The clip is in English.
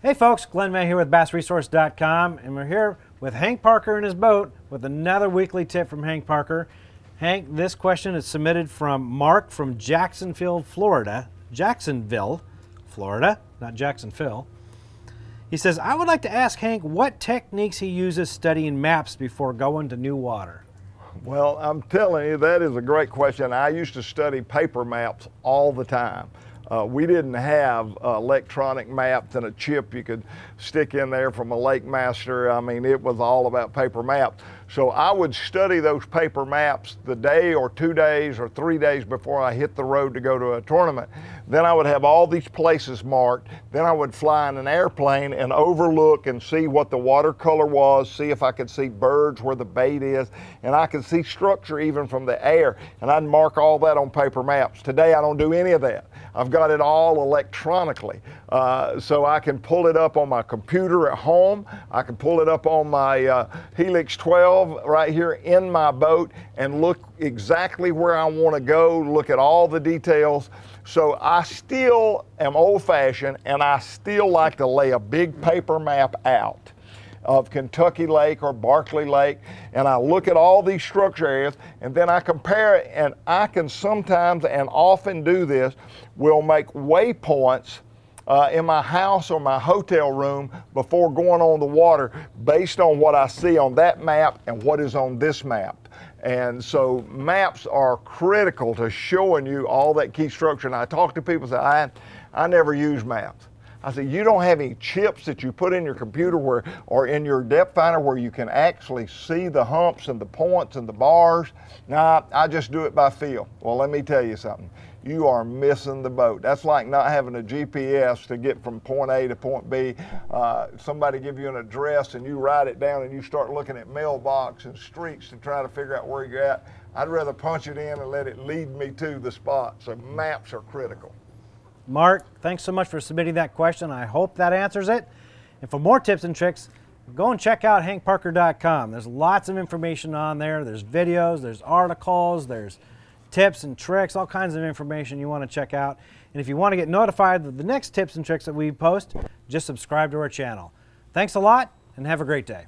Hey folks, Glenn May here with BassResource.com, and we're here with Hank Parker and his boat with another weekly tip from Hank Parker. Hank, this question is submitted from Mark from Jacksonville, Florida. Jacksonville, Florida, not Jacksonville. He says, I would like to ask Hank what techniques he uses studying maps before going to new water. Well, I'm telling you, that is a great question. I used to study paper maps all the time. We didn't have electronic maps and a chip you could stick in there from a Lake Master. I mean, it was all about paper maps. So I would study those paper maps the day or 2 days or 3 days before I hit the road to go to a tournament. Then I would have all these places marked. Then I would fly in an airplane and overlook and see what the watercolor was, see if I could see birds where the bait is, and I could see structure even from the air. And I'd mark all that on paper maps. Today I don't do any of that. I've got it all electronically. So I can pull it up on my computer at home. I can pull it up on my Helix 12 right here in my boat and look exactly where I want to go, look at all the details. So I still am old-fashioned, and I still like to lay a big paper map out of Kentucky Lake or Barkley Lake, and I look at all these structure areas, and then I compare it, and I can sometimes and often do this, will make waypoints in my house or my hotel room before going on the water based on what I see on that map and what is on this map. And so maps are critical to showing you all that key structure. And I talk to people and say, I never use maps. I said, you don't have any chips that you put in your computer where, or in your depth finder where you can actually see the humps and the points and the bars? Nah, I just do it by feel. Well, let me tell you something. You are missing the boat. That's like not having a GPS to get from point A to point B. Somebody give you an address and you write it down and you start looking at mailbox and streets to try to figure out where you're at. I'd rather punch it in and let it lead me to the spot. So maps are critical. Mark, thanks so much for submitting that question. I hope that answers it. And for more tips and tricks, go and check out HankParker.com. There's lots of information on there. There's videos, there's articles, there's tips and tricks, all kinds of information you want to check out. And if you want to get notified of the next tips and tricks that we post, just subscribe to our channel. Thanks a lot and have a great day.